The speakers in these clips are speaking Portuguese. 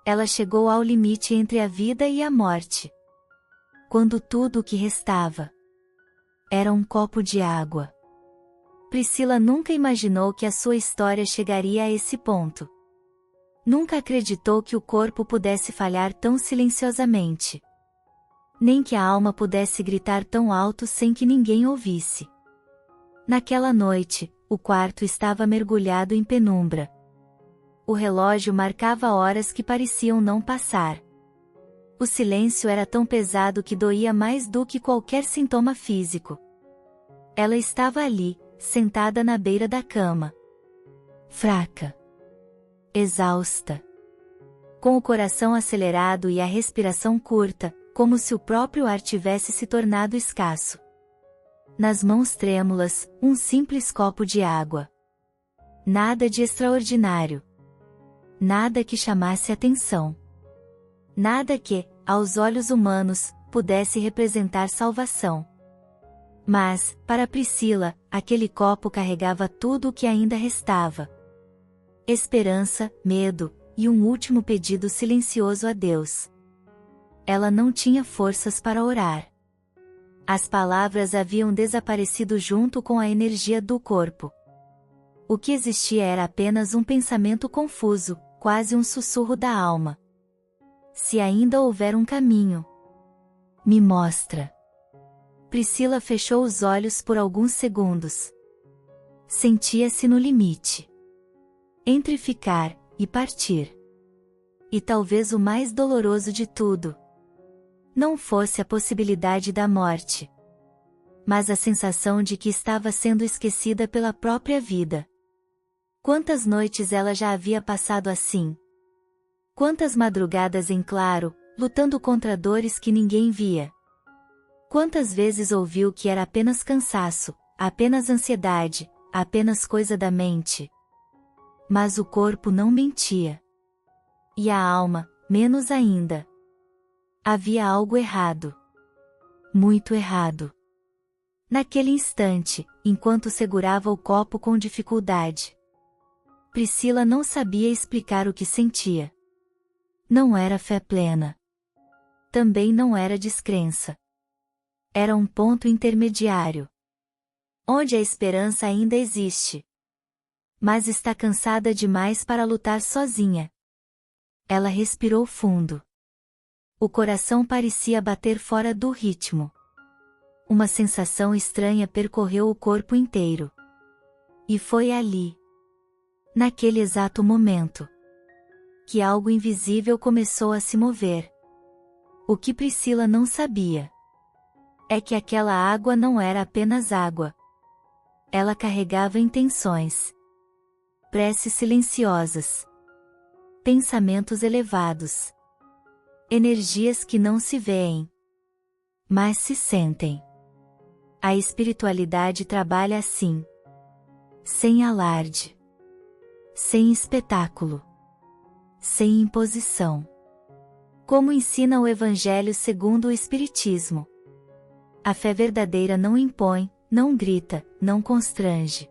Ela chegou ao limite entre a vida e a morte. Quando tudo o que restava era um copo de água. Priscila nunca imaginou que a sua história chegaria a esse ponto. Nunca acreditou que o corpo pudesse falhar tão silenciosamente. Nem que a alma pudesse gritar tão alto sem que ninguém ouvisse. Naquela noite, o quarto estava mergulhado em penumbra. O relógio marcava horas que pareciam não passar. O silêncio era tão pesado que doía mais do que qualquer sintoma físico. Ela estava ali, sentada na beira da cama. Fraca. Exausta. Com o coração acelerado e a respiração curta, como se o próprio ar tivesse se tornado escasso. Nas mãos trêmulas, um simples copo de água. Nada de extraordinário. Nada que chamasse atenção. Nada que, aos olhos humanos, pudesse representar salvação. Mas, para Priscila, aquele copo carregava tudo o que ainda restava. Esperança, medo, e um último pedido silencioso a Deus. Ela não tinha forças para orar. As palavras haviam desaparecido junto com a energia do corpo. O que existia era apenas um pensamento confuso, quase um sussurro da alma. Se ainda houver um caminho, me mostra. Priscila fechou os olhos por alguns segundos. Sentia-se no limite. Entre ficar e partir. E talvez o mais doloroso de tudo não fosse a possibilidade da morte, mas a sensação de que estava sendo esquecida pela própria vida. Quantas noites ela já havia passado assim? Quantas madrugadas em claro, lutando contra dores que ninguém via? Quantas vezes ouviu que era apenas cansaço, apenas ansiedade, apenas coisa da mente? Mas o corpo não mentia. E a alma, menos ainda. Havia algo errado. Muito errado. Naquele instante, enquanto segurava o copo com dificuldade, Priscila não sabia explicar o que sentia. Não era fé plena. Também não era descrença. Era um ponto intermediário. Onde a esperança ainda existe. Mas está cansada demais para lutar sozinha. Ela respirou fundo. O coração parecia bater fora do ritmo. Uma sensação estranha percorreu o corpo inteiro. E foi ali, naquele exato momento, que algo invisível começou a se mover. O que Priscila não sabia é que aquela água não era apenas água. Ela carregava intenções, preces silenciosas, pensamentos elevados, energias que não se veem, mas se sentem. A espiritualidade trabalha assim. Sem alarde. Sem espetáculo. Sem imposição. Como ensina o Evangelho segundo o Espiritismo. A fé verdadeira não impõe, não grita, não constrange.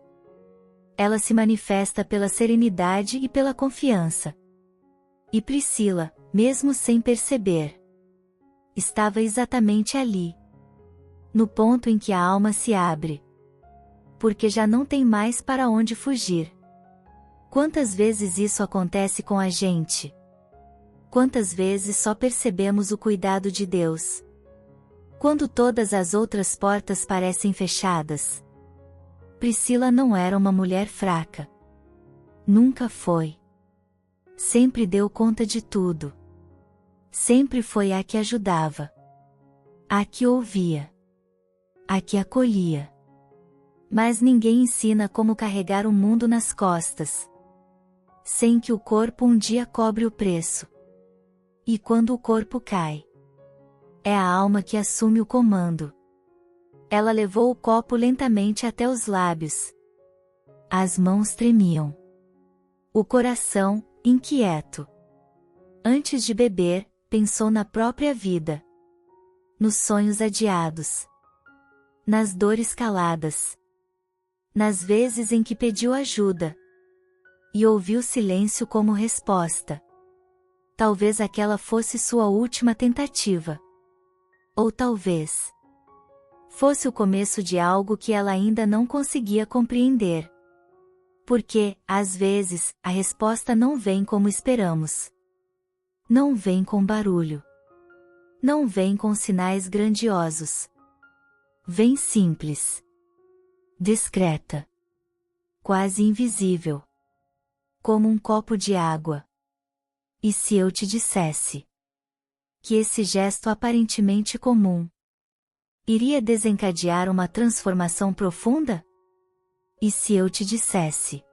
Ela se manifesta pela serenidade e pela confiança. E Priscila, mesmo sem perceber, estava exatamente ali. No ponto em que a alma se abre. Porque já não tem mais para onde fugir. Quantas vezes isso acontece com a gente? Quantas vezes só percebemos o cuidado de Deus? Quando todas as outras portas parecem fechadas. Priscila não era uma mulher fraca. Nunca foi. Sempre deu conta de tudo. Sempre foi a que ajudava. A que ouvia. A que acolhia. Mas ninguém ensina como carregar o mundo nas costas. Sem que o corpo um dia cobre o preço. E quando o corpo cai, é a alma que assume o comando. Ela levou o copo lentamente até os lábios. As mãos tremiam. O coração, inquieto. Antes de beber, pensou na própria vida. Nos sonhos adiados. Nas dores caladas. Nas vezes em que pediu ajuda. E ouviu silêncio como resposta. Talvez aquela fosse sua última tentativa. Ou talvez fosse o começo de algo que ela ainda não conseguia compreender. Porque, às vezes, a resposta não vem como esperamos. Não vem com barulho. Não vem com sinais grandiosos. Vem simples. Discreta. Quase invisível. Como um copo de água. E se eu te dissesse que esse gesto aparentemente comum iria desencadear uma transformação profunda? E se eu te dissesse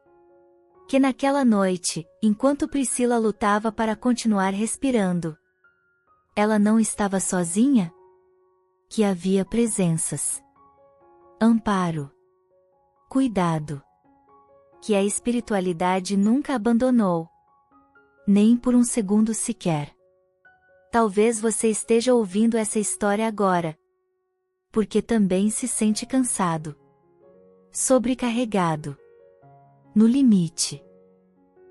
que naquela noite, enquanto Priscila lutava para continuar respirando, ela não estava sozinha? Que havia presenças, amparo, cuidado, que a espiritualidade nunca abandonou, nem por um segundo sequer. Talvez você esteja ouvindo essa história agora, porque também se sente cansado, sobrecarregado, no limite.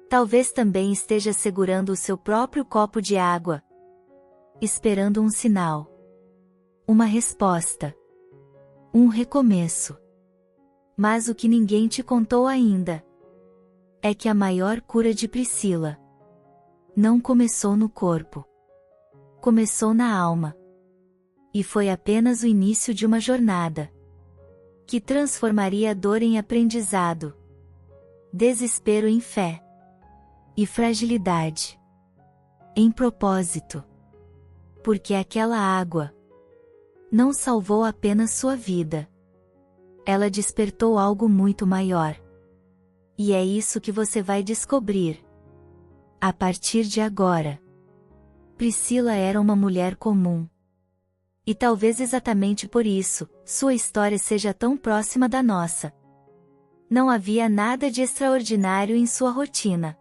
Talvez também esteja segurando o seu próprio copo de água, esperando um sinal, uma resposta, um recomeço. Mas o que ninguém te contou ainda é que a maior cura de Priscila não começou no corpo, começou na alma. E foi apenas o início de uma jornada que transformaria a dor em aprendizado, desespero em fé e fragilidade em propósito. Porque aquela água não salvou apenas sua vida. Ela despertou algo muito maior. E é isso que você vai descobrir a partir de agora. Priscila era uma mulher comum. E talvez exatamente por isso, sua história seja tão próxima da nossa. Não havia nada de extraordinário em sua rotina.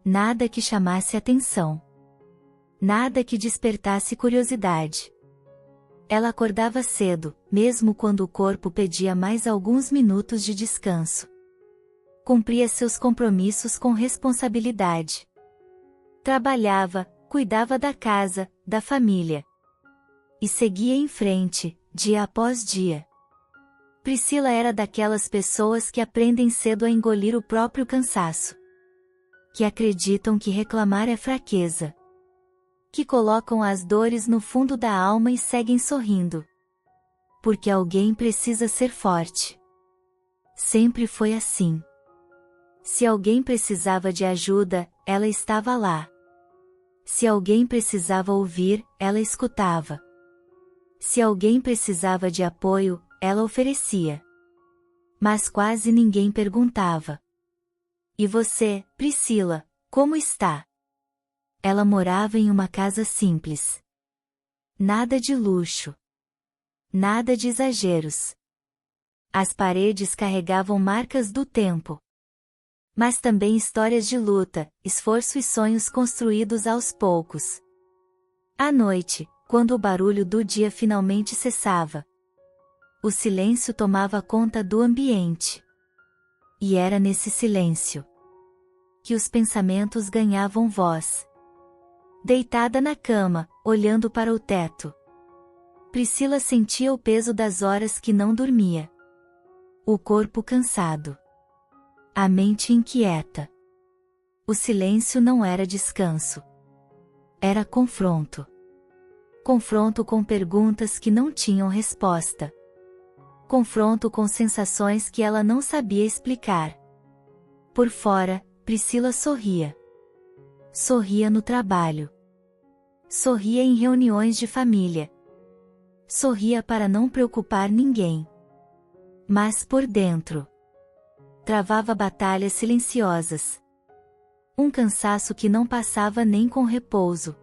Nada que chamasse atenção. Nada que despertasse curiosidade. Ela acordava cedo, mesmo quando o corpo pedia mais alguns minutos de descanso. Cumpria seus compromissos com responsabilidade. Trabalhava, cuidava da casa, da família. E seguia em frente, dia após dia. Priscila era daquelas pessoas que aprendem cedo a engolir o próprio cansaço. Que acreditam que reclamar é fraqueza. Que colocam as dores no fundo da alma e seguem sorrindo. Porque alguém precisa ser forte. Sempre foi assim. Se alguém precisava de ajuda, ela estava lá. Se alguém precisava ouvir, ela escutava. Se alguém precisava de apoio, ela oferecia. Mas quase ninguém perguntava: e você, Priscila, como está? Ela morava em uma casa simples. Nada de luxo. Nada de exageros. As paredes carregavam marcas do tempo. Mas também histórias de luta, esforço e sonhos construídos aos poucos. À noite, quando o barulho do dia finalmente cessava, o silêncio tomava conta do ambiente. E era nesse silêncio que os pensamentos ganhavam voz. Deitada na cama, olhando para o teto, Priscila sentia o peso das horas que não dormia. O corpo cansado. A mente inquieta. O silêncio não era descanso. Era confronto. Confronto com perguntas que não tinham resposta. Confronto com sensações que ela não sabia explicar. Por fora, Priscila sorria. Sorria no trabalho. Sorria em reuniões de família. Sorria para não preocupar ninguém. Mas por dentro, travava batalhas silenciosas. Um cansaço que não passava nem com repouso.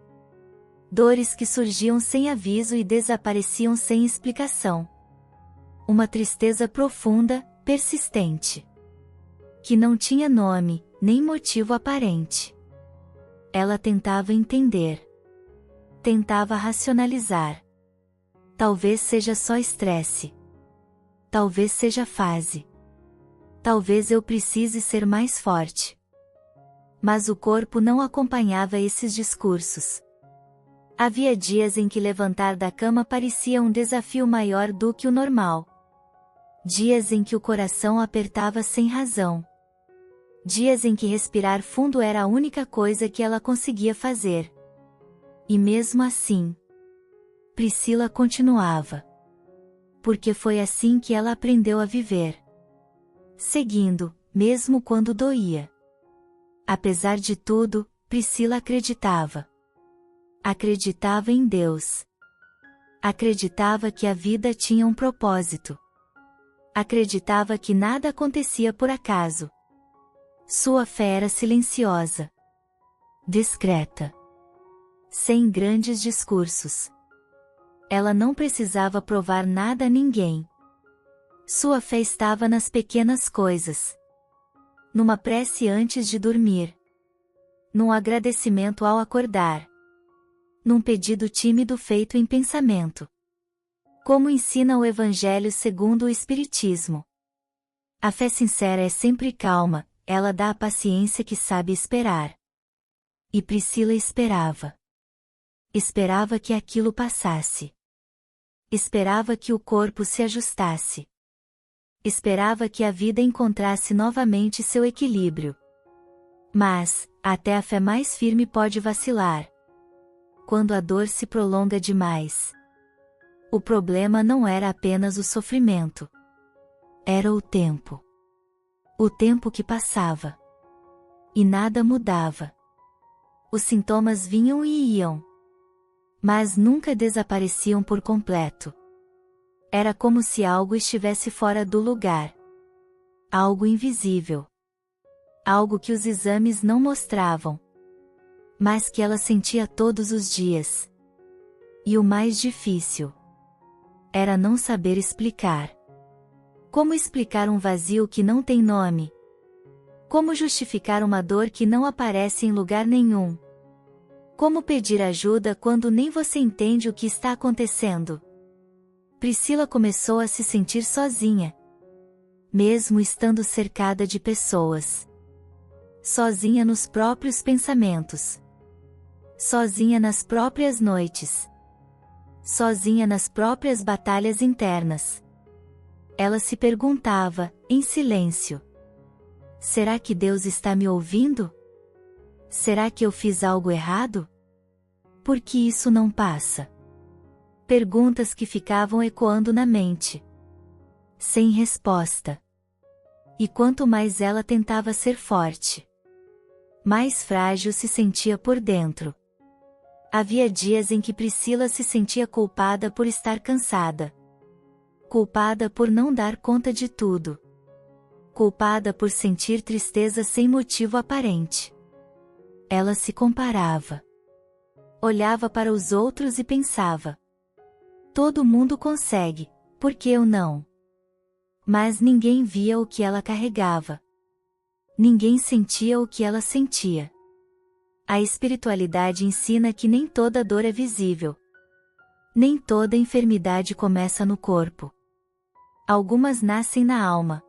Dores que surgiam sem aviso e desapareciam sem explicação. Uma tristeza profunda, persistente. Que não tinha nome, nem motivo aparente. Ela tentava entender. Tentava racionalizar. Talvez seja só estresse. Talvez seja fase. Talvez eu precise ser mais forte. Mas o corpo não acompanhava esses discursos. Havia dias em que levantar da cama parecia um desafio maior do que o normal. Dias em que o coração apertava sem razão. Dias em que respirar fundo era a única coisa que ela conseguia fazer. E mesmo assim, Priscila continuava. Porque foi assim que ela aprendeu a viver. Seguindo, mesmo quando doía. Apesar de tudo, Priscila acreditava. Acreditava em Deus. Acreditava que a vida tinha um propósito. Acreditava que nada acontecia por acaso. Sua fé era silenciosa. Discreta. Sem grandes discursos. Ela não precisava provar nada a ninguém. Sua fé estava nas pequenas coisas. Numa prece antes de dormir. Num agradecimento ao acordar. Num pedido tímido feito em pensamento. Como ensina o Evangelho segundo o Espiritismo. A fé sincera é sempre calma, ela dá a paciência que sabe esperar. E Priscila esperava. Esperava que aquilo passasse. Esperava que o corpo se ajustasse. Esperava que a vida encontrasse novamente seu equilíbrio. Mas, até a fé mais firme pode vacilar. Quando a dor se prolonga demais. O problema não era apenas o sofrimento. Era o tempo. O tempo que passava. E nada mudava. Os sintomas vinham e iam. Mas nunca desapareciam por completo. Era como se algo estivesse fora do lugar. Algo invisível. Algo que os exames não mostravam. Mas que ela sentia todos os dias. E o mais difícil era não saber explicar. Como explicar um vazio que não tem nome? Como justificar uma dor que não aparece em lugar nenhum? Como pedir ajuda quando nem você entende o que está acontecendo? Priscila começou a se sentir sozinha. Mesmo estando cercada de pessoas. Sozinha nos próprios pensamentos. Sozinha nas próprias noites. Sozinha nas próprias batalhas internas. Ela se perguntava, em silêncio. Será que Deus está me ouvindo? Será que eu fiz algo errado? Por que isso não passa? Perguntas que ficavam ecoando na mente. Sem resposta. E quanto mais ela tentava ser forte, mais frágil se sentia por dentro. Havia dias em que Priscila se sentia culpada por estar cansada. Culpada por não dar conta de tudo. Culpada por sentir tristeza sem motivo aparente. Ela se comparava. Olhava para os outros e pensava. Todo mundo consegue, por que eu não? Mas ninguém via o que ela carregava. Ninguém sentia o que ela sentia. A espiritualidade ensina que nem toda dor é visível. Nem toda enfermidade começa no corpo. Algumas nascem na alma.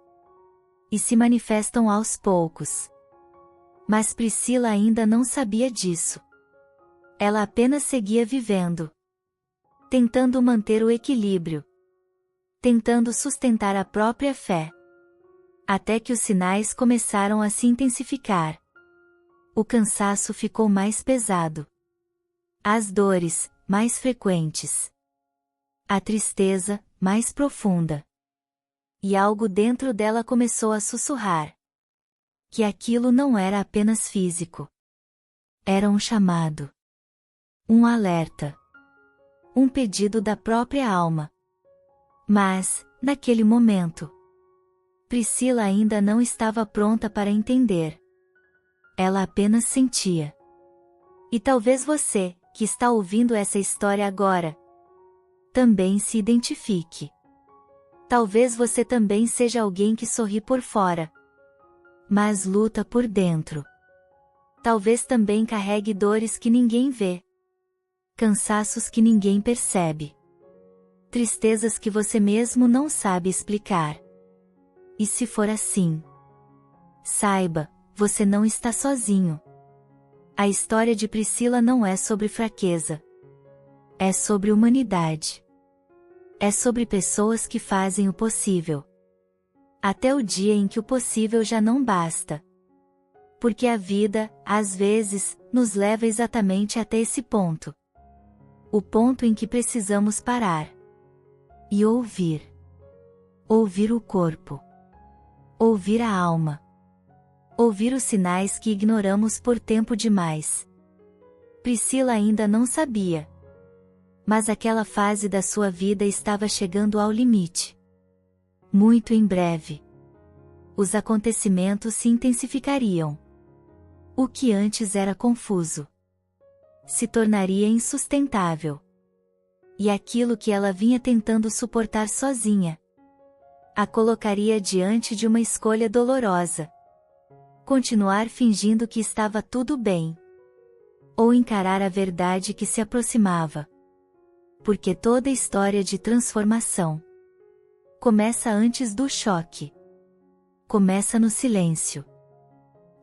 E se manifestam aos poucos. Mas Priscila ainda não sabia disso. Ela apenas seguia vivendo. Tentando manter o equilíbrio. Tentando sustentar a própria fé. Até que os sinais começaram a se intensificar. O cansaço ficou mais pesado. As dores, mais frequentes. A tristeza, mais profunda. E algo dentro dela começou a sussurrar. Que aquilo não era apenas físico. Era um chamado. Um alerta. Um pedido da própria alma. Mas, naquele momento, Priscila ainda não estava pronta para entender. Ela apenas sentia. E talvez você, que está ouvindo essa história agora, também se identifique. Talvez você também seja alguém que sorri por fora, mas luta por dentro. Talvez também carregue dores que ninguém vê. Cansaços que ninguém percebe. Tristezas que você mesmo não sabe explicar. E se for assim, saiba, você não está sozinho. A história de Priscila não é sobre fraqueza. É sobre humanidade. É sobre pessoas que fazem o possível. Até o dia em que o possível já não basta. Porque a vida, às vezes, nos leva exatamente até esse ponto. O ponto em que precisamos parar. E ouvir. Ouvir o corpo. Ouvir a alma. Ouvir os sinais que ignoramos por tempo demais. Priscila ainda não sabia. Mas aquela fase da sua vida estava chegando ao limite. Muito em breve. Os acontecimentos se intensificariam. O que antes era confuso se tornaria insustentável. E aquilo que ela vinha tentando suportar sozinha a colocaria diante de uma escolha dolorosa. Continuar fingindo que estava tudo bem. Ou encarar a verdade que se aproximava. Porque toda história de transformação começa antes do choque. Começa no silêncio.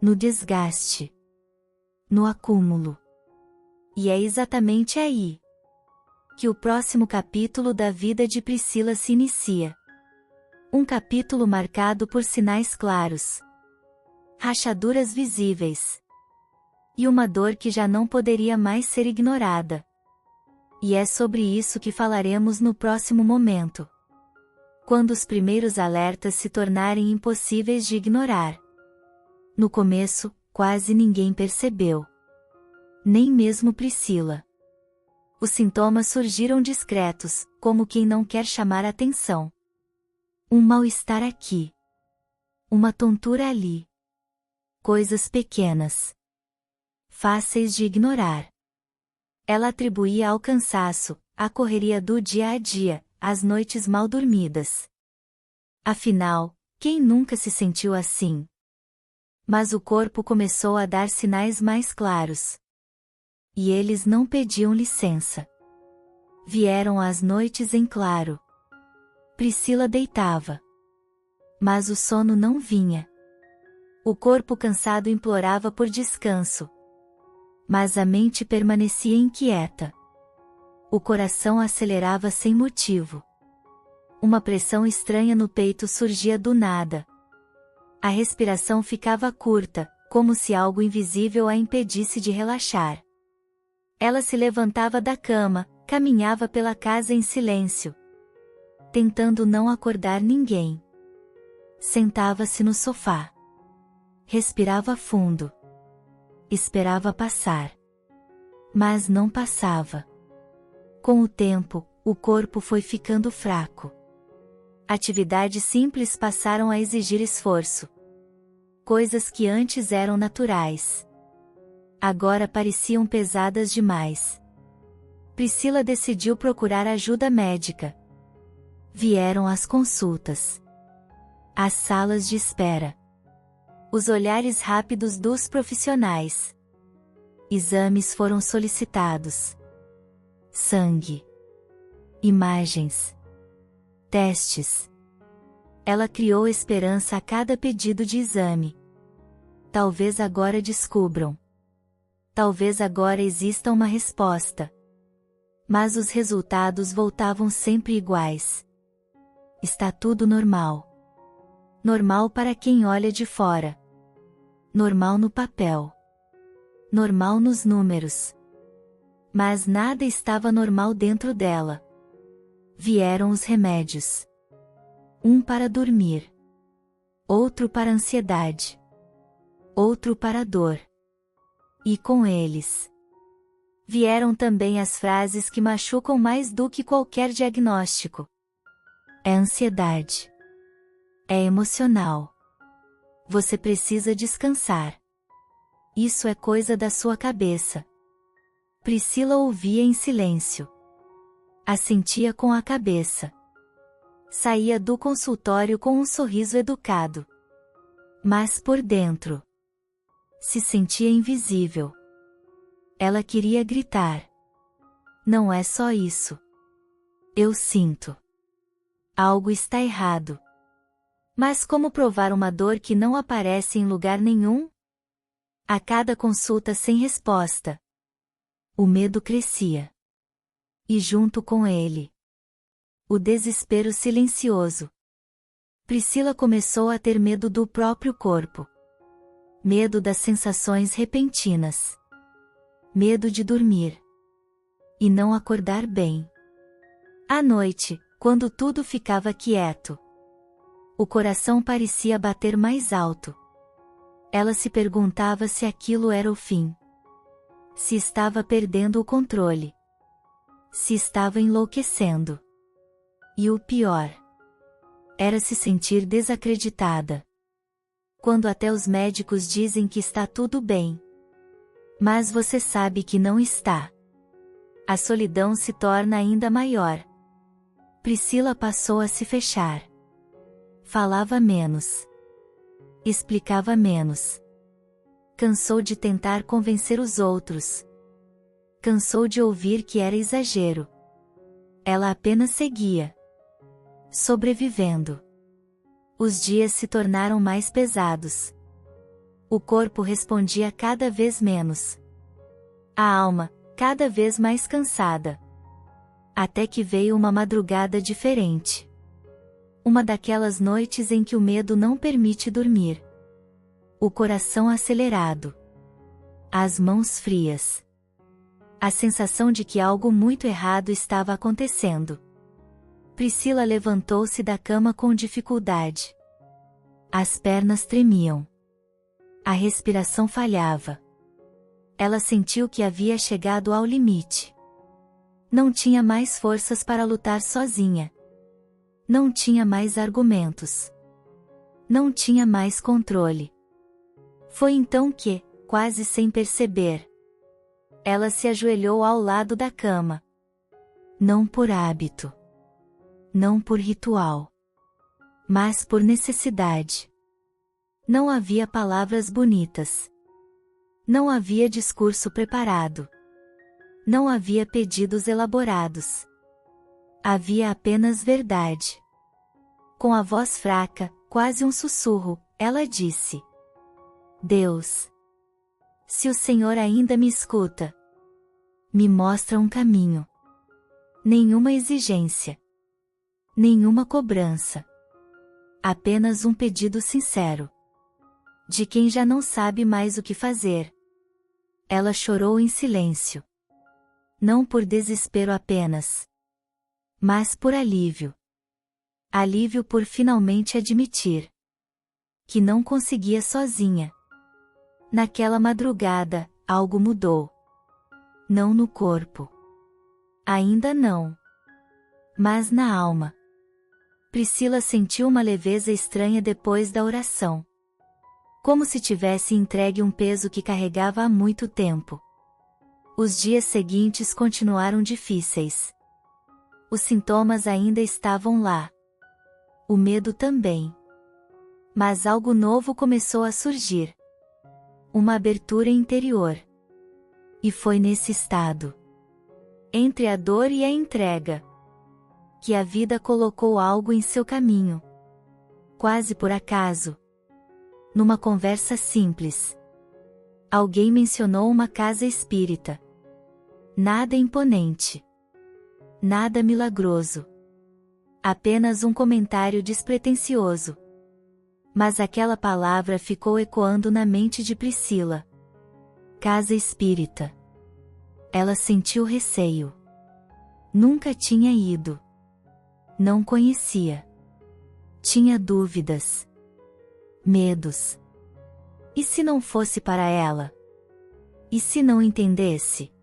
No desgaste. No acúmulo. E é exatamente aí que o próximo capítulo da vida de Priscila se inicia. Um capítulo marcado por sinais claros. Rachaduras visíveis. E uma dor que já não poderia mais ser ignorada. E é sobre isso que falaremos no próximo momento. Quando os primeiros alertas se tornarem impossíveis de ignorar. No começo, quase ninguém percebeu. Nem mesmo Priscila. Os sintomas surgiram discretos, como quem não quer chamar atenção. Um mal-estar aqui. Uma tontura ali. Coisas pequenas. Fáceis de ignorar. Ela atribuía ao cansaço, à correria do dia a dia, às noites mal dormidas. Afinal, quem nunca se sentiu assim? Mas o corpo começou a dar sinais mais claros. E eles não pediam licença. Vieram as noites em claro. Priscila deitava. Mas o sono não vinha. O corpo cansado implorava por descanso. Mas a mente permanecia inquieta. O coração acelerava sem motivo. Uma pressão estranha no peito surgia do nada. A respiração ficava curta, como se algo invisível a impedisse de relaxar. Ela se levantava da cama, caminhava pela casa em silêncio. Tentando não acordar ninguém. Sentava-se no sofá. Respirava fundo. Esperava passar. Mas não passava. Com o tempo, o corpo foi ficando fraco. Atividades simples passaram a exigir esforço. Coisas que antes eram naturais. Agora pareciam pesadas demais. Priscila decidiu procurar ajuda médica. Vieram as consultas. As salas de espera. Os olhares rápidos dos profissionais. Exames foram solicitados. Sangue. Imagens. Testes. Ela criou esperança a cada pedido de exame. Talvez agora descubram. Talvez agora exista uma resposta. Mas os resultados voltavam sempre iguais. Está tudo normal. Normal para quem olha de fora. Normal no papel. Normal nos números. Mas nada estava normal dentro dela. Vieram os remédios. Um para dormir. Outro para ansiedade. Outro para dor. E com eles vieram também as frases que machucam mais do que qualquer diagnóstico. É ansiedade. É emocional. Você precisa descansar. Isso é coisa da sua cabeça. Priscila ouvia em silêncio. Assentia com a cabeça. Saía do consultório com um sorriso educado. Mas por dentro se sentia invisível. Ela queria gritar. Não é só isso. Eu sinto. Algo está errado. Mas como provar uma dor que não aparece em lugar nenhum? A cada consulta sem resposta, o medo crescia. E junto com ele, o desespero silencioso. Priscila começou a ter medo do próprio corpo. Medo das sensações repentinas. Medo de dormir e não acordar bem. À noite, quando tudo ficava quieto, o coração parecia bater mais alto. Ela se perguntava se aquilo era o fim. Se estava perdendo o controle. Se estava enlouquecendo. E o pior era se sentir desacreditada. Quando até os médicos dizem que está tudo bem. Mas você sabe que não está. A solidão se torna ainda maior. Priscila passou a se fechar. Falava menos. Explicava menos. Cansou de tentar convencer os outros. Cansou de ouvir que era exagero. Ela apenas seguia. Sobrevivendo. Os dias se tornaram mais pesados. O corpo respondia cada vez menos. A alma, cada vez mais cansada. Até que veio uma madrugada diferente. Uma daquelas noites em que o medo não permite dormir. O coração acelerado. As mãos frias. A sensação de que algo muito errado estava acontecendo. Priscila levantou-se da cama com dificuldade. As pernas tremiam. A respiração falhava. Ela sentiu que havia chegado ao limite. Não tinha mais forças para lutar sozinha. Não tinha mais argumentos. Não tinha mais controle. Foi então que, quase sem perceber, ela se ajoelhou ao lado da cama. Não por hábito. Não por ritual. Mas por necessidade. Não havia palavras bonitas. Não havia discurso preparado. Não havia pedidos elaborados. Havia apenas verdade. Com a voz fraca, quase um sussurro, ela disse: Deus, se o Senhor ainda me escuta, me mostra um caminho. Nenhuma exigência. Nenhuma cobrança. Apenas um pedido sincero. De quem já não sabe mais o que fazer. Ela chorou em silêncio. Não por desespero apenas, mas por alívio. Alívio por finalmente admitir que não conseguia sozinha. Naquela madrugada, algo mudou. Não no corpo. Ainda não. Mas na alma. Priscila sentiu uma leveza estranha depois da oração. Como se tivesse entregue um peso que carregava há muito tempo. Os dias seguintes continuaram difíceis. Os sintomas ainda estavam lá. O medo também. Mas algo novo começou a surgir. Uma abertura interior. E foi nesse estado, entre a dor e a entrega, que a vida colocou algo em seu caminho. Quase por acaso. Numa conversa simples. Alguém mencionou uma casa espírita. Nada imponente. Nada milagroso. Apenas um comentário despretensioso. Mas aquela palavra ficou ecoando na mente de Priscila. Casa espírita. Ela sentiu receio. Nunca tinha ido. Não conhecia. Tinha dúvidas. Medos. E se não fosse para ela? E se não entendesse?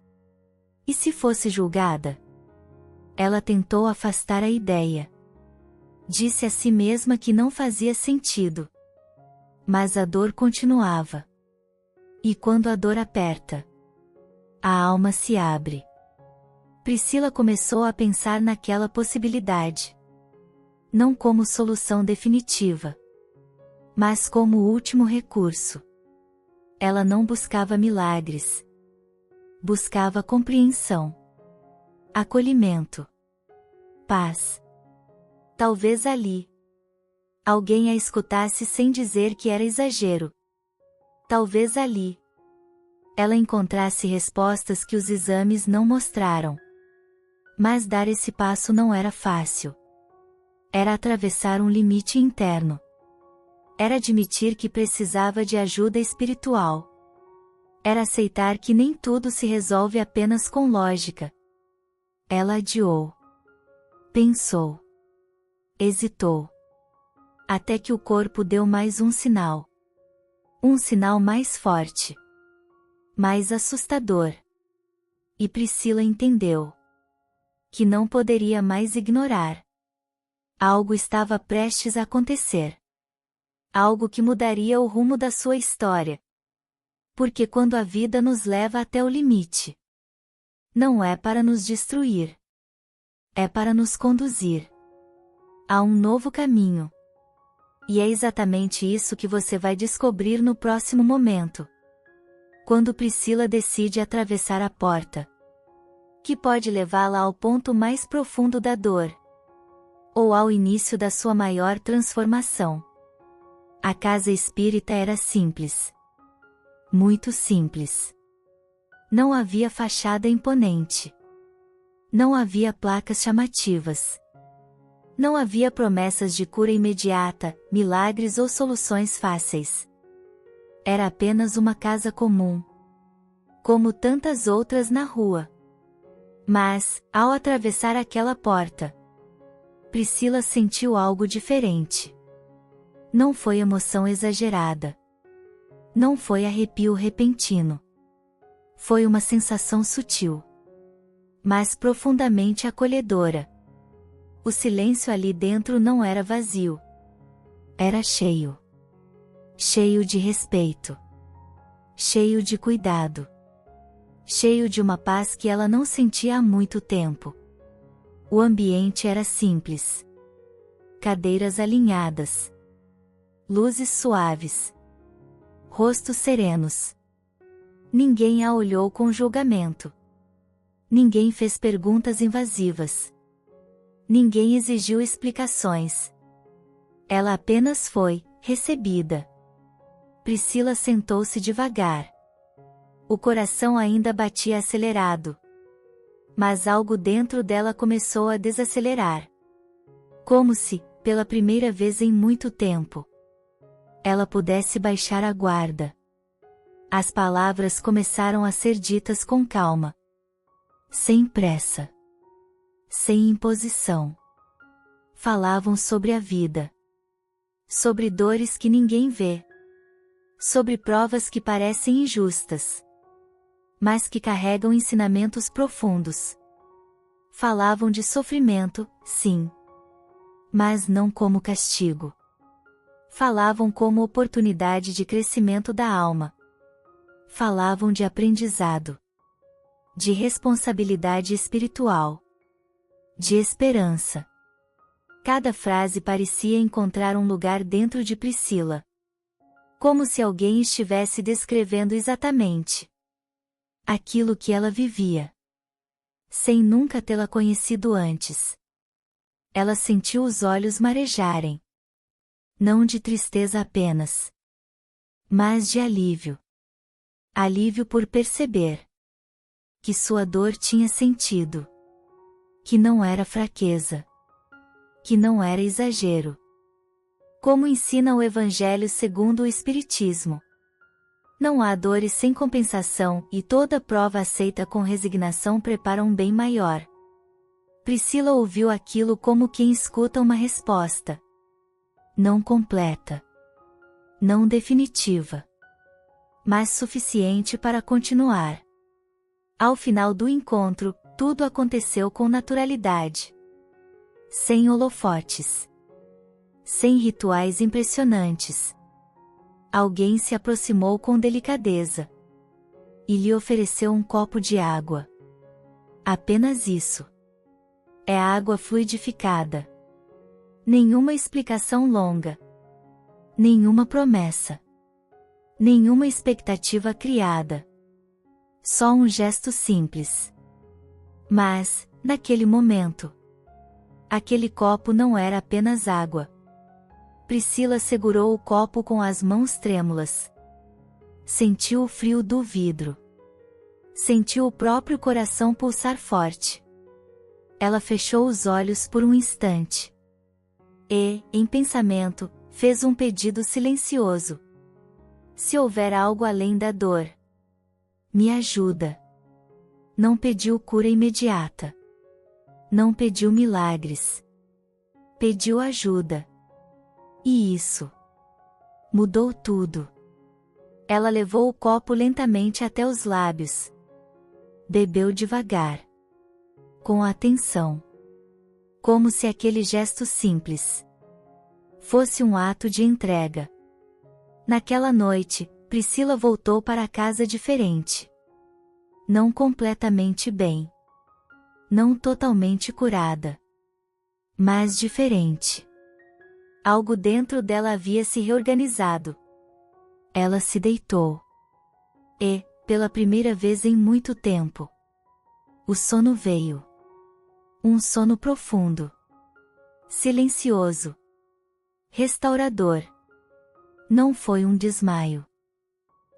E se fosse julgada? Ela tentou afastar a ideia. Disse a si mesma que não fazia sentido. Mas a dor continuava. E quando a dor aperta, a alma se abre. Priscila começou a pensar naquela possibilidade. Não como solução definitiva, mas como último recurso. Ela não buscava milagres. Buscava compreensão. Acolhimento. Paz. Talvez ali alguém a escutasse sem dizer que era exagero. Talvez ali ela encontrasse respostas que os exames não mostraram. Mas dar esse passo não era fácil. Era atravessar um limite interno. Era admitir que precisava de ajuda espiritual. Era aceitar que nem tudo se resolve apenas com lógica. Ela adiou. Pensou. Hesitou. Até que o corpo deu mais um sinal. Um sinal mais forte. Mais assustador. E Priscila entendeu. Que não poderia mais ignorar. Algo estava prestes a acontecer. Algo que mudaria o rumo da sua história. Porque quando a vida nos leva até o limite, não é para nos destruir. É para nos conduzir a um novo caminho. E é exatamente isso que você vai descobrir no próximo momento. Quando Priscila decide atravessar a porta, que pode levá-la ao ponto mais profundo da dor, ou ao início da sua maior transformação. A casa espírita era simples. Muito simples. Não havia fachada imponente. Não havia placas chamativas. Não havia promessas de cura imediata, milagres ou soluções fáceis. Era apenas uma casa comum. Como tantas outras na rua. Mas, ao atravessar aquela porta, Priscila sentiu algo diferente. Não foi emoção exagerada. Não foi arrepio repentino. Foi uma sensação sutil, mas profundamente acolhedora. O silêncio ali dentro não era vazio. Era cheio. Cheio de respeito. Cheio de cuidado. Cheio de uma paz que ela não sentia há muito tempo. O ambiente era simples. Cadeiras alinhadas. Luzes suaves. Rostos serenos. Ninguém a olhou com julgamento. Ninguém fez perguntas invasivas. Ninguém exigiu explicações. Ela apenas foi recebida. Priscila sentou-se devagar. O coração ainda batia acelerado. Mas algo dentro dela começou a desacelerar. Como se, pela primeira vez em muito tempo, ela pudesse baixar a guarda. As palavras começaram a ser ditas com calma. Sem pressa. Sem imposição. Falavam sobre a vida. Sobre dores que ninguém vê. Sobre provas que parecem injustas, mas que carregam ensinamentos profundos. Falavam de sofrimento, sim. Mas não como castigo. Falavam como oportunidade de crescimento da alma. Falavam de aprendizado. De responsabilidade espiritual. De esperança. Cada frase parecia encontrar um lugar dentro de Priscila. Como se alguém estivesse descrevendo exatamente aquilo que ela vivia, sem nunca tê-la conhecido antes. Ela sentiu os olhos marejarem. Não de tristeza apenas, mas de alívio. Alívio por perceber que sua dor tinha sentido. Que não era fraqueza. Que não era exagero. Como ensina o Evangelho segundo o Espiritismo. Não há dores sem compensação, e toda prova aceita com resignação prepara um bem maior. Priscila ouviu aquilo como quem escuta uma resposta. Não completa. Não definitiva. Mas suficiente para continuar. Ao final do encontro, tudo aconteceu com naturalidade. Sem holofotes. Sem rituais impressionantes. Alguém se aproximou com delicadeza. E lhe ofereceu um copo de água. Apenas isso. É água fluidificada. Nenhuma explicação longa. Nenhuma promessa. Nenhuma expectativa criada. Só um gesto simples. Mas, naquele momento, aquele copo não era apenas água. Priscila segurou o copo com as mãos trêmulas. Sentiu o frio do vidro. Sentiu o próprio coração pulsar forte. Ela fechou os olhos por um instante. E, em pensamento, fez um pedido silencioso. Se houver algo além da dor, me ajuda. Não pediu cura imediata. Não pediu milagres. Pediu ajuda. E isso mudou tudo. Ela levou o copo lentamente até os lábios. Bebeu devagar. Com atenção. Como se aquele gesto simples fosse um ato de entrega. Naquela noite, Priscila voltou para casa diferente. Não completamente bem. Não totalmente curada. Mas diferente. Algo dentro dela havia se reorganizado. Ela se deitou. E, pela primeira vez em muito tempo, o sono veio. Um sono profundo. Silencioso. Restaurador. Não foi um desmaio.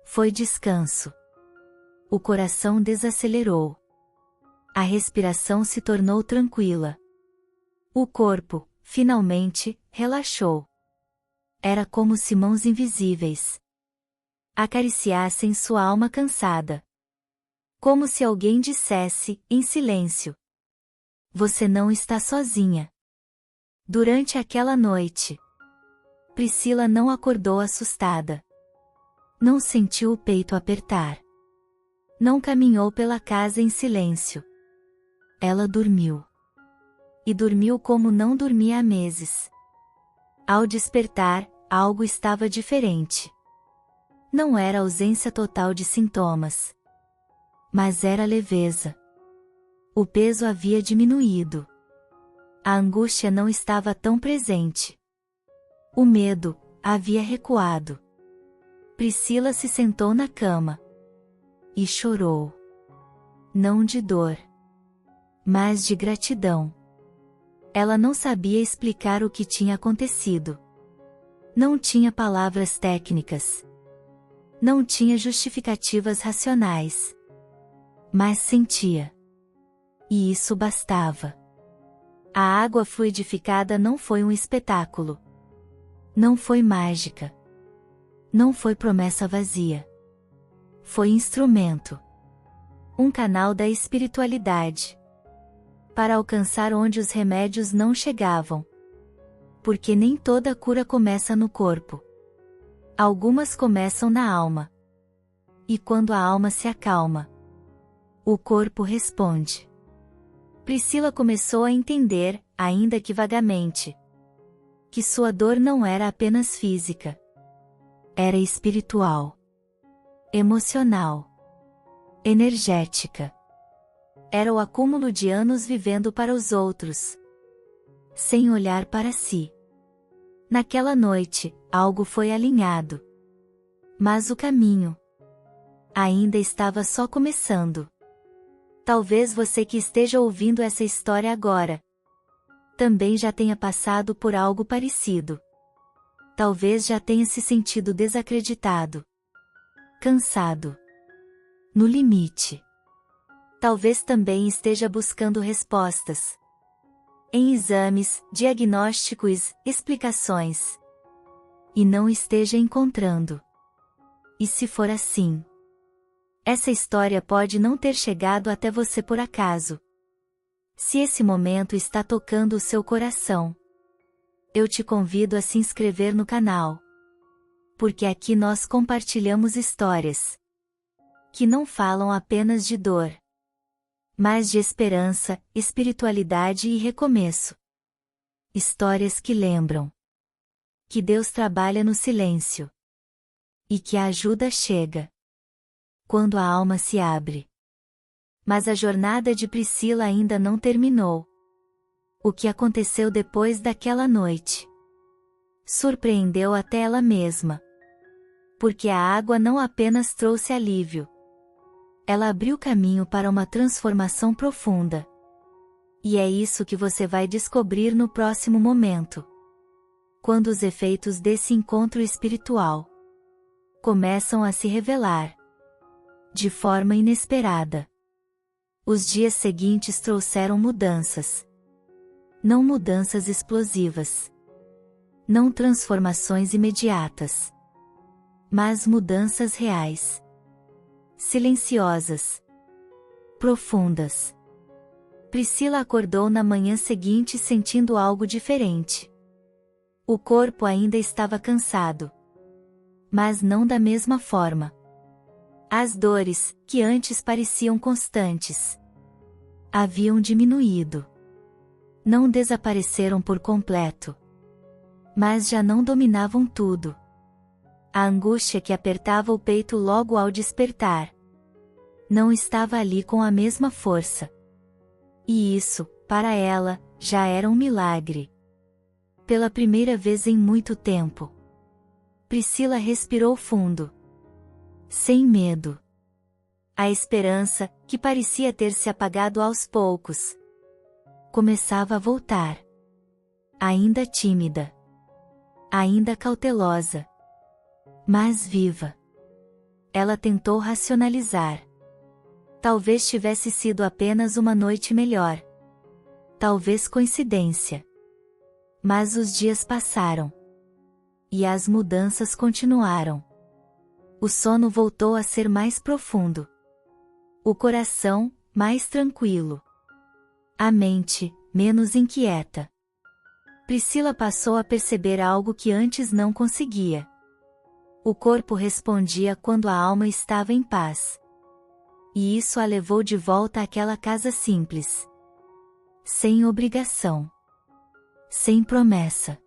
Foi descanso. O coração desacelerou. A respiração se tornou tranquila. O corpo, finalmente, relaxou. Era como se mãos invisíveis acariciassem sua alma cansada. Como se alguém dissesse, em silêncio: você não está sozinha. Durante aquela noite, Priscila não acordou assustada. Não sentiu o peito apertar. Não caminhou pela casa em silêncio. Ela dormiu. E dormiu como não dormia há meses. Ao despertar, algo estava diferente. Não era ausência total de sintomas. Mas era leveza. O peso havia diminuído. A angústia não estava tão presente. O medo havia recuado. Priscila se sentou na cama. E chorou. Não de dor, mas de gratidão. Ela não sabia explicar o que tinha acontecido. Não tinha palavras técnicas. Não tinha justificativas racionais. Mas sentia. E isso bastava. A água fluidificada não foi um espetáculo. Não foi mágica. Não foi promessa vazia. Foi instrumento. Um canal da espiritualidade. Para alcançar onde os remédios não chegavam. Porque nem toda cura começa no corpo. Algumas começam na alma. E quando a alma se acalma, o corpo responde. Priscila começou a entender, ainda que vagamente, que sua dor não era apenas física. Era espiritual. Emocional. Energética. Era o acúmulo de anos vivendo para os outros, sem olhar para si. Naquela noite, algo foi alinhado. Mas o caminho ainda estava só começando. Talvez você que esteja ouvindo essa história agora também já tenha passado por algo parecido. Talvez já tenha se sentido desacreditado, cansado, no limite. Talvez também esteja buscando respostas em exames, diagnósticos, explicações. E não esteja encontrando. E se for assim, essa história pode não ter chegado até você por acaso. Se esse momento está tocando o seu coração, eu te convido a se inscrever no canal. Porque aqui nós compartilhamos histórias que não falam apenas de dor, mas de esperança, espiritualidade e recomeço. Histórias que lembram que Deus trabalha no silêncio. E que a ajuda chega quando a alma se abre. Mas a jornada de Priscila ainda não terminou. O que aconteceu depois daquela noite surpreendeu até ela mesma. Porque a água não apenas trouxe alívio. Ela abriu caminho para uma transformação profunda. E é isso que você vai descobrir no próximo momento. Quando os efeitos desse encontro espiritual começam a se revelar. de forma inesperada. Os dias seguintes trouxeram mudanças. Não mudanças explosivas. Não transformações imediatas. Mas mudanças reais. Silenciosas. Profundas. Priscila acordou na manhã seguinte sentindo algo diferente. O corpo ainda estava cansado. Mas não da mesma forma. As dores, que antes pareciam constantes, haviam diminuído. Não desapareceram por completo. Mas já não dominavam tudo. A angústia que apertava o peito logo ao despertar não estava ali com a mesma força. E isso, para ela, já era um milagre. Pela primeira vez em muito tempo, Priscila respirou fundo. Sem medo. A esperança, que parecia ter se apagado aos poucos, começava a voltar. Ainda tímida. Ainda cautelosa. Mas viva. Ela tentou racionalizar. Talvez tivesse sido apenas uma noite melhor. Talvez coincidência. Mas os dias passaram. E as mudanças continuaram. O sono voltou a ser mais profundo. O coração, mais tranquilo. A mente, menos inquieta. Priscila passou a perceber algo que antes não conseguia. O corpo respondia quando a alma estava em paz. E isso a levou de volta àquela casa simples. Sem obrigação. Sem promessa.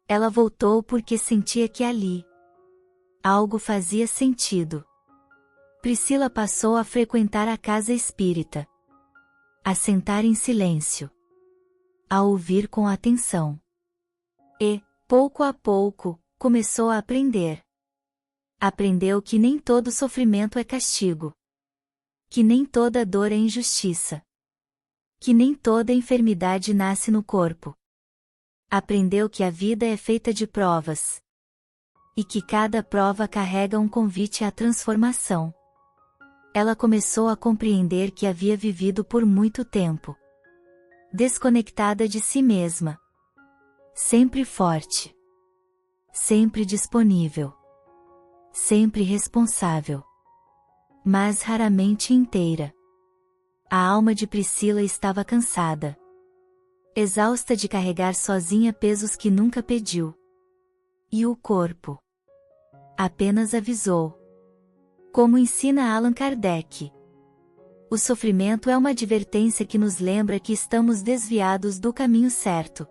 Ela voltou porque sentia que ali algo fazia sentido. Priscila passou a frequentar a casa espírita. A sentar em silêncio. A ouvir com atenção. E, pouco a pouco, começou a aprender. Aprendeu que nem todo sofrimento é castigo. Que nem toda dor é injustiça. Que nem toda enfermidade nasce no corpo. Aprendeu que a vida é feita de provas. E que cada prova carrega um convite à transformação. Ela começou a compreender que havia vivido por muito tempo desconectada de si mesma. Sempre forte. Sempre disponível. Sempre responsável. Mas raramente inteira. A alma de Priscila estava cansada. Exausta de carregar sozinha pesos que nunca pediu. E o corpo apenas avisou. Como ensina Allan Kardec. O sofrimento é uma advertência que nos lembra que estamos desviados do caminho certo.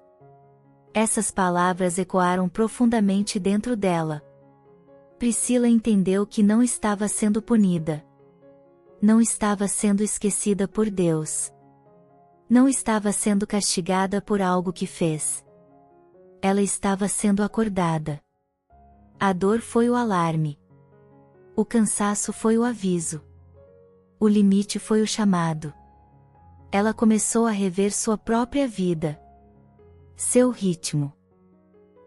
Essas palavras ecoaram profundamente dentro dela. Priscila entendeu que não estava sendo punida. Não estava sendo esquecida por Deus. Não estava sendo castigada por algo que fez. Ela estava sendo acordada. A dor foi o alarme. O cansaço foi o aviso. O limite foi o chamado. Ela começou a rever sua própria vida. Seu ritmo.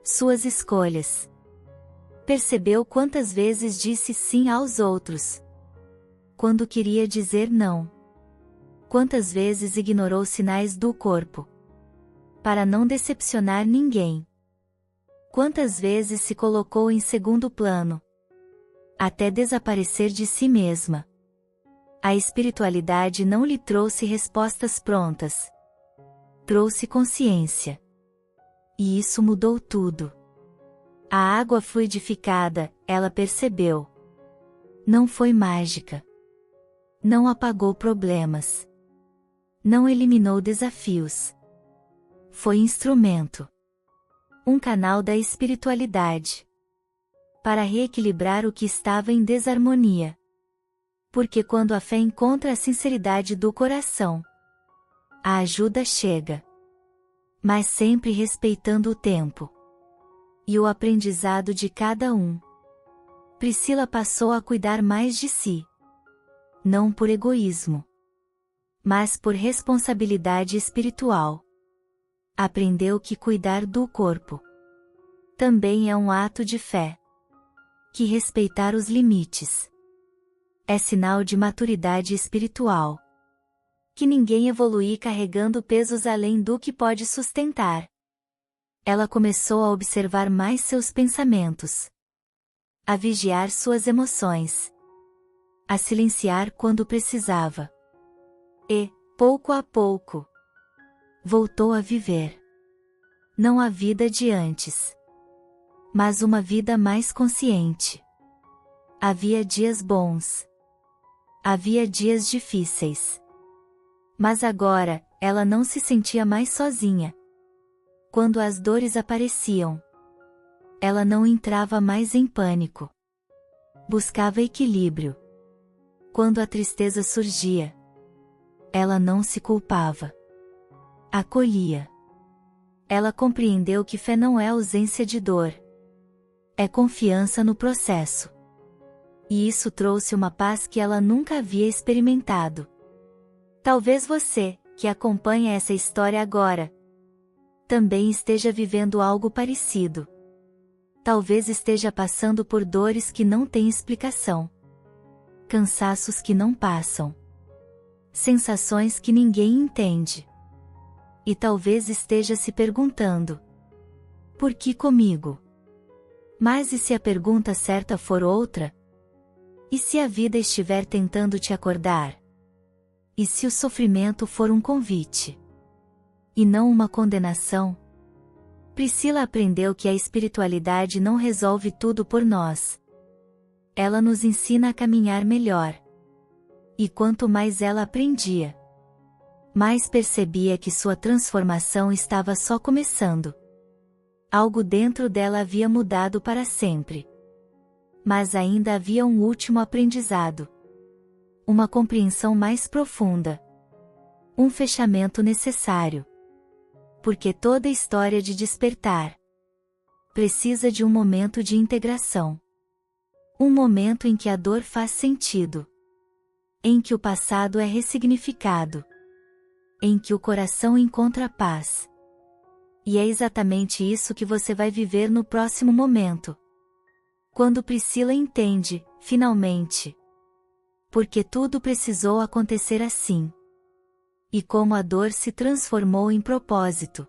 Suas escolhas. Percebeu quantas vezes disse sim aos outros. Quando queria dizer não. Quantas vezes ignorou sinais do corpo. Para não decepcionar ninguém. Quantas vezes se colocou em segundo plano. Até desaparecer de si mesma. A espiritualidade não lhe trouxe respostas prontas. Trouxe consciência. E isso mudou tudo. A água fluidificada, ela percebeu. Não foi mágica. Não apagou problemas. Não eliminou desafios. Foi instrumento. Um canal da espiritualidade. Para reequilibrar o que estava em desarmonia. Porque quando a fé encontra a sinceridade do coração, a ajuda chega. Mas sempre respeitando o tempo. E o aprendizado de cada um. Priscila passou a cuidar mais de si. Não por egoísmo. Mas por responsabilidade espiritual. Aprendeu que cuidar do corpo também é um ato de fé. Que respeitar os limites É sinal de maturidade espiritual. Que ninguém evolui carregando pesos além do que pode sustentar. Ela começou a observar mais seus pensamentos. A vigiar suas emoções. A silenciar quando precisava. E, pouco a pouco, voltou a viver. Não a vida de antes, mas uma vida mais consciente. Havia dias bons. Havia dias difíceis. Mas agora, ela não se sentia mais sozinha. Quando as dores apareciam, ela não entrava mais em pânico. Buscava equilíbrio. Quando a tristeza surgia, ela não se culpava. Acolhia. Ela compreendeu que fé não é ausência de dor. É confiança no processo. E isso trouxe uma paz que ela nunca havia experimentado. Talvez você, que acompanha essa história agora, também esteja vivendo algo parecido. Talvez esteja passando por dores que não têm explicação. Cansaços que não passam. Sensações que ninguém entende. E talvez esteja se perguntando: por que comigo? Mas e se a pergunta certa for outra? E se a vida estiver tentando te acordar? E se o sofrimento for um convite? E não uma condenação? Priscila aprendeu que a espiritualidade não resolve tudo por nós. Ela nos ensina a caminhar melhor. E quanto mais ela aprendia, mais percebia que sua transformação estava só começando. Algo dentro dela havia mudado para sempre. Mas ainda havia um último aprendizado. Uma compreensão mais profunda. Um fechamento necessário. Porque toda história de despertar precisa de um momento de integração. Um momento em que a dor faz sentido. Em que o passado é ressignificado. Em que o coração encontra paz. E é exatamente isso que você vai viver no próximo momento. Quando Priscila entende, finalmente, porque tudo precisou acontecer assim. E como a dor se transformou em propósito.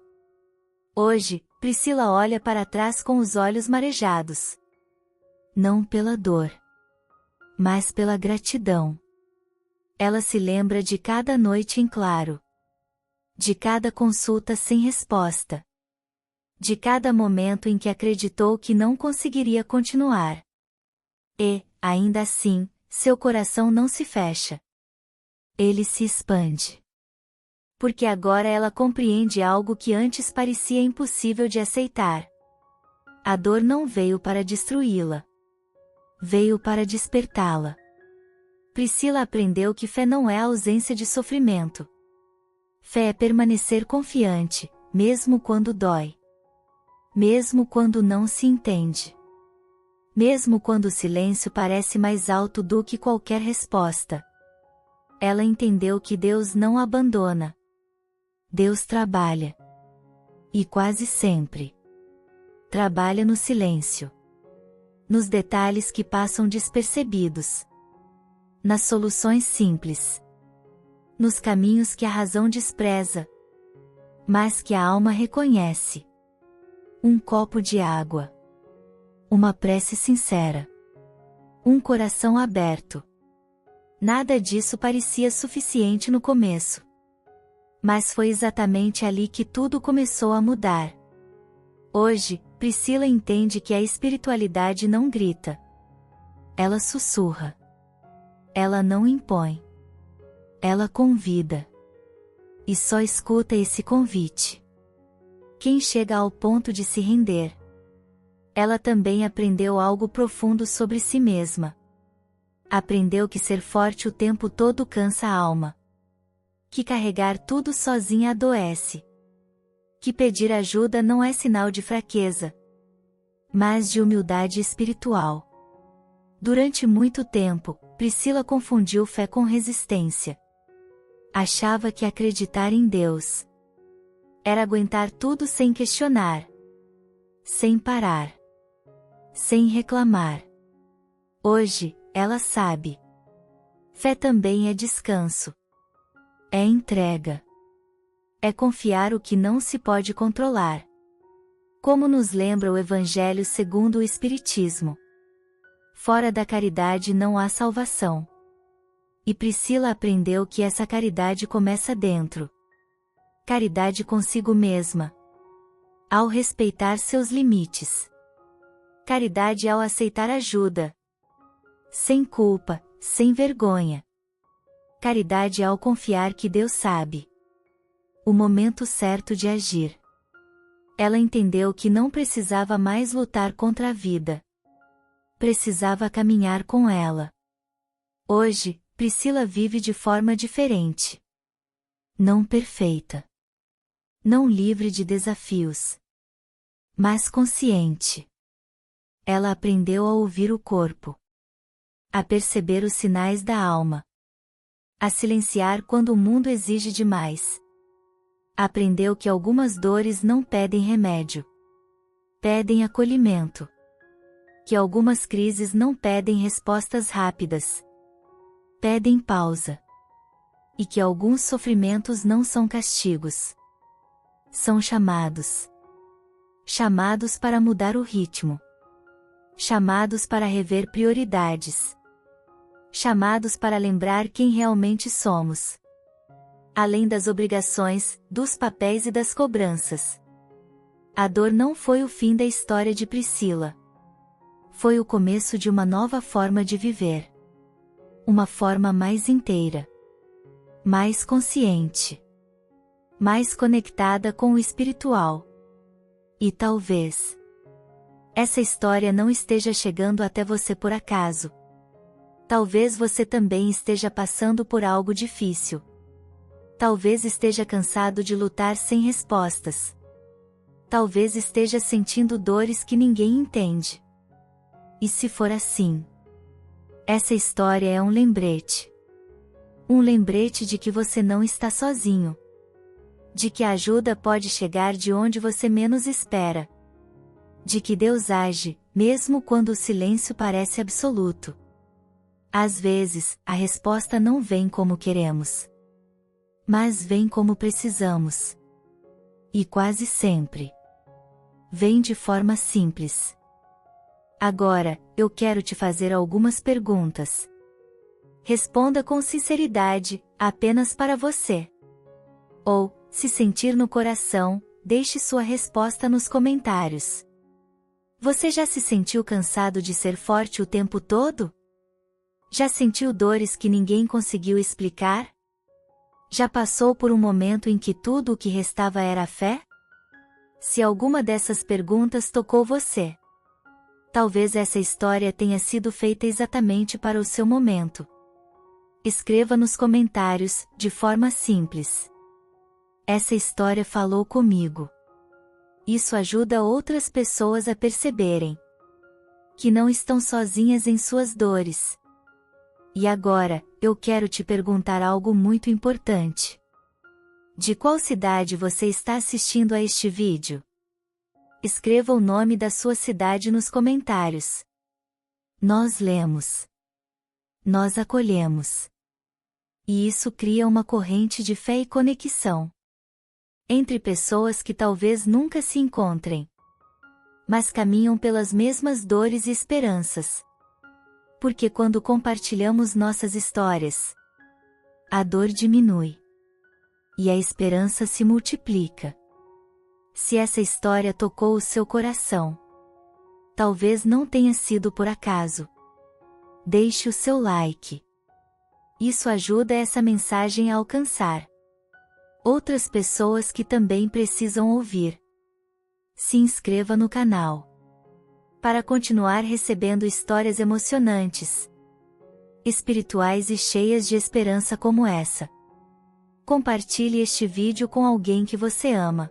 Hoje, Priscila olha para trás com os olhos marejados. Não pela dor, mas pela gratidão. Ela se lembra de cada noite em claro. De cada consulta sem resposta. De cada momento em que acreditou que não conseguiria continuar. E, ainda assim, seu coração não se fecha. Ele se expande. Porque agora ela compreende algo que antes parecia impossível de aceitar. A dor não veio para destruí-la. Veio para despertá-la. Priscila aprendeu que fé não é a ausência de sofrimento. Fé é permanecer confiante, mesmo quando dói. Mesmo quando não se entende. Mesmo quando o silêncio parece mais alto do que qualquer resposta. Ela entendeu que Deus não a abandona. Deus trabalha. E quase sempre. Trabalha no silêncio. Nos detalhes que passam despercebidos. Nas soluções simples. Nos caminhos que a razão despreza. Mas que a alma reconhece. Um copo de água. Uma prece sincera. Um coração aberto. Nada disso parecia suficiente no começo. Mas foi exatamente ali que tudo começou a mudar. Hoje, Priscila entende que a espiritualidade não grita. Ela sussurra. Ela não impõe. Ela convida. E só escuta esse convite. Quem chega ao ponto de se render. Ela também aprendeu algo profundo sobre si mesma. Aprendeu que ser forte o tempo todo cansa a alma. Que carregar tudo sozinha adoece. Que pedir ajuda não é sinal de fraqueza, mas de humildade espiritual. Durante muito tempo, Priscila confundiu fé com resistência. Achava que acreditar em Deus era aguentar tudo sem questionar, sem parar, sem reclamar. Hoje, ela sabe. Fé também é descanso. É entrega. É confiar o que não se pode controlar. Como nos lembra o Evangelho segundo o Espiritismo. Fora da caridade não há salvação. E Priscila aprendeu que essa caridade começa dentro. Caridade consigo mesma. Ao respeitar seus limites. Caridade ao aceitar ajuda. Sem culpa, sem vergonha. Caridade ao confiar que Deus sabe o momento certo de agir. Ela entendeu que não precisava mais lutar contra a vida. Precisava caminhar com ela. Hoje, Priscila vive de forma diferente. Não perfeita. Não livre de desafios. Mas consciente. Ela aprendeu a ouvir o corpo. A perceber os sinais da alma. A silenciar quando o mundo exige demais. Aprendeu que algumas dores não pedem remédio. Pedem acolhimento. Que algumas crises não pedem respostas rápidas. Pedem pausa. E que alguns sofrimentos não são castigos. São chamados. Chamados para mudar o ritmo. Chamados para rever prioridades. Chamados para lembrar quem realmente somos. Além das obrigações, dos papéis e das cobranças. A dor não foi o fim da história de Priscila. Foi o começo de uma nova forma de viver. Uma forma mais inteira. Mais consciente. Mais conectada com o espiritual. E talvez essa história não esteja chegando até você por acaso. Talvez você também esteja passando por algo difícil. Talvez esteja cansado de lutar sem respostas. Talvez esteja sentindo dores que ninguém entende. E se for assim, essa história é um lembrete. Um lembrete de que você não está sozinho. De que a ajuda pode chegar de onde você menos espera. De que Deus age, mesmo quando o silêncio parece absoluto. Às vezes, a resposta não vem como queremos. Mas vem como precisamos. E quase sempre vem de forma simples. Agora, eu quero te fazer algumas perguntas. Responda com sinceridade, apenas para você. Ou, se sentir no coração, deixe sua resposta nos comentários. Você já se sentiu cansado de ser forte o tempo todo? Já sentiu dores que ninguém conseguiu explicar? Já passou por um momento em que tudo o que restava era a fé? Se alguma dessas perguntas tocou você, talvez essa história tenha sido feita exatamente para o seu momento. Escreva nos comentários, de forma simples. Essa história falou comigo. Isso ajuda outras pessoas a perceberem que não estão sozinhas em suas dores. E agora, eu quero te perguntar algo muito importante. De qual cidade você está assistindo a este vídeo? Escreva o nome da sua cidade nos comentários. Nós lemos. Nós acolhemos. E isso cria uma corrente de fé e conexão. Entre pessoas que talvez nunca se encontrem. Mas caminham pelas mesmas dores e esperanças. Porque quando compartilhamos nossas histórias, a dor diminui. E a esperança se multiplica. Se essa história tocou o seu coração, talvez não tenha sido por acaso. Deixe o seu like. Isso ajuda essa mensagem a alcançar outras pessoas que também precisam ouvir. Se inscreva no canal para continuar recebendo histórias emocionantes, espirituais e cheias de esperança como essa. Compartilhe este vídeo com alguém que você ama.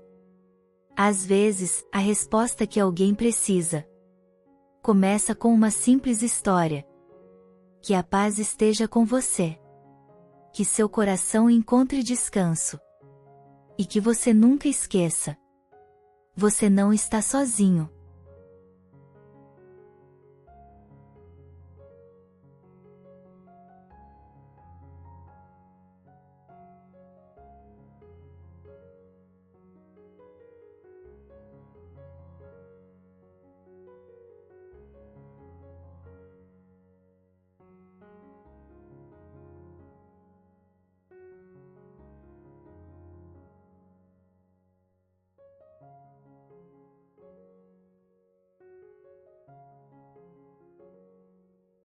Às vezes, a resposta que alguém precisa começa com uma simples história. Que a paz esteja com você. Que seu coração encontre descanso. E que você nunca esqueça: você não está sozinho.